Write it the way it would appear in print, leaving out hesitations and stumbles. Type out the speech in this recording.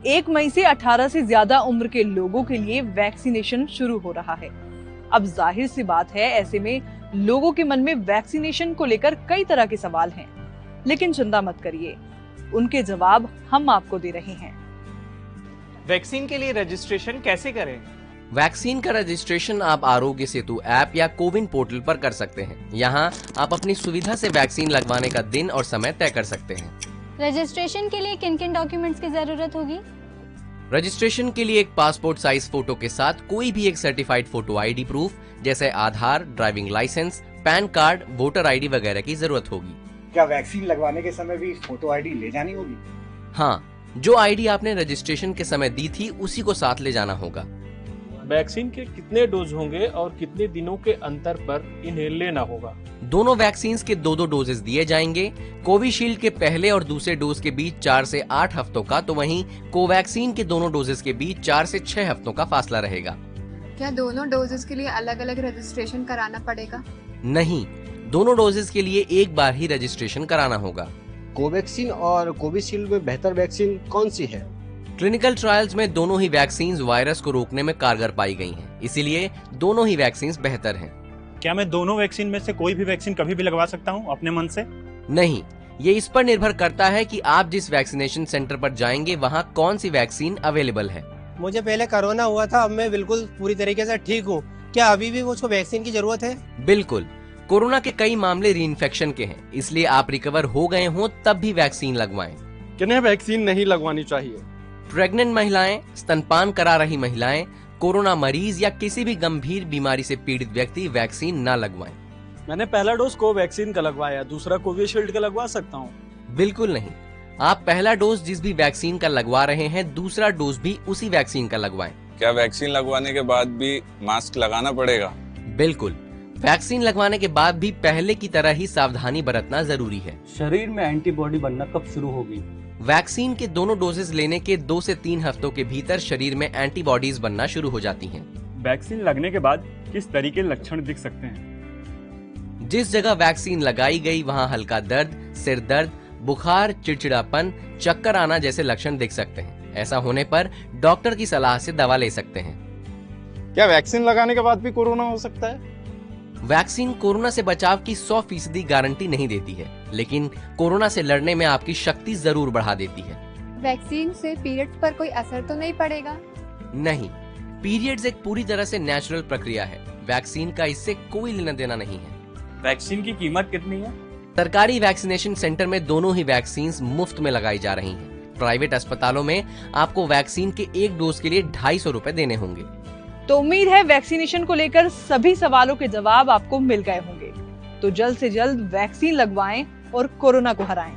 1 मई से 18 से ज्यादा उम्र के लोगों के लिए वैक्सीनेशन शुरू हो रहा है। अब जाहिर सी बात है, ऐसे में लोगों के मन में वैक्सीनेशन को लेकर कई तरह के सवाल हैं, लेकिन चिंता मत करिए, उनके जवाब हम आपको दे रहे हैं। वैक्सीन के लिए रजिस्ट्रेशन कैसे करें? वैक्सीन का रजिस्ट्रेशन आप आरोग्य सेतु ऐप या कोविन पोर्टल पर कर सकते हैं। यहाँ आप अपनी सुविधा से वैक्सीन लगवाने का दिन और समय तय कर सकते हैं। रजिस्ट्रेशन के लिए किन किन डॉक्यूमेंट्स की जरूरत होगी? रजिस्ट्रेशन के लिए एक पासपोर्ट साइज फोटो के साथ कोई भी एक सर्टिफाइड फोटो आईडी प्रूफ जैसे Aadhaar, driving licence, PAN card, voter ID वगैरह की जरूरत होगी। क्या वैक्सीन लगवाने के समय भी फोटो आईडी ले जानी होगी? हाँ, जो आईडी आपने रजिस्ट्रेशन के समय दी थी उसी को साथ ले जाना होगा। वैक्सीन के कितने डोज होंगे और कितने दिनों के अंतर पर इन्हें लेना होगा? दोनों वैक्सीन के 2-2 डोजेस दिए जाएंगे। कोविशील्ड के पहले और दूसरे डोज के बीच 4 से 8 हफ्तों का, तो वहीं कोवैक्सीन के दोनों डोजेस के बीच 4 से 6 हफ्तों का फासला रहेगा। क्या दोनों डोजेस के लिए अलग अलग रजिस्ट्रेशन कराना पड़ेगा? नहीं, दोनों डोजेस के लिए एक बार ही रजिस्ट्रेशन कराना होगा। कोवैक्सीन और कोविशील्ड में बेहतर वैक्सीन कौन सी है? क्लिनिकल ट्रायल्स में दोनों ही वैक्सीन वायरस को रोकने में कारगर पाई गई हैं, इसीलिए दोनों ही वैक्सीन बेहतर हैं। क्या मैं दोनों वैक्सीन में से कोई भी वैक्सीन कभी भी लगवा सकता हूं अपने मन से? नहीं, ये इस पर निर्भर करता है कि आप जिस वैक्सीनेशन सेंटर पर जाएंगे वहाँ कौन सी वैक्सीन अवेलेबल है। मुझे पहले कोरोना हुआ था, अब मैं बिल्कुल पूरी तरीके से ठीक हूँ। क्या अभी भी मुझको वैक्सीन की जरूरत है? बिल्कुल, कोरोना के कई मामले रीइंफेक्शन के हैं, इसलिए आप रिकवर हो गए हों तब भी वैक्सीन लगवाएं। किन्हें वैक्सीन नहीं लगवानी चाहिए? प्रेग्नेंट महिलाएं, स्तनपान करा रही महिलाएं, कोरोना मरीज या किसी भी गंभीर बीमारी से पीड़ित व्यक्ति वैक्सीन न लगवाएं। मैंने पहला डोज कोवैक्सीन का लगवाया, दूसरा कोविशील्ड का लगवा सकता हूँ? बिल्कुल नहीं, आप पहला डोज जिस भी वैक्सीन का लगवा रहे हैं, दूसरा डोज भी उसी वैक्सीन का लगवाएं। क्या वैक्सीन लगवाने के बाद भी मास्क लगाना पड़ेगा? बिल्कुल, वैक्सीन लगवाने के बाद भी पहले की तरह ही सावधानी बरतना जरूरी है। शरीर में एंटीबॉडी बनना कब शुरू होगी? वैक्सीन के दोनों डोजेस लेने के 2 से 3 हफ्तों के भीतर शरीर में एंटीबॉडीज बनना शुरू हो जाती हैं। वैक्सीन लगने के बाद किस तरीके के लक्षण दिख सकते हैं? जिस जगह वैक्सीन लगाई गई वहां हल्का दर्द, सिर दर्द, बुखार, चिड़चिड़ापन, चक्कर आना जैसे लक्षण दिख सकते हैं। ऐसा होने पर डॉक्टर की सलाह से दवा ले सकते हैं। क्या वैक्सीन लगाने के बाद भी कोरोना हो सकता है? वैक्सीन कोरोना से बचाव की 100% गारंटी नहीं देती है, लेकिन कोरोना से लड़ने में आपकी शक्ति जरूर बढ़ा देती है। वैक्सीन से पीरियड्स पर कोई असर तो नहीं पड़ेगा? नहीं, पीरियड्स एक पूरी तरह से नेचुरल प्रक्रिया है। वैक्सीन का इससे कोई लेना देना नहीं है। वैक्सीन की कीमत कितनी है? सरकारी वैक्सीनेशन सेंटर में दोनों ही वैक्सीन मुफ्त में लगाई जा रही हैं। प्राइवेट अस्पतालों में आपको वैक्सीन के एक डोज के लिए 250 रुपए देने होंगे। तो उम्मीद है वैक्सीनेशन को लेकर सभी सवालों के जवाब आपको मिल गए होंगे। तो जल्द से जल्द वैक्सीन लगवाएं और कोरोना को हराएं।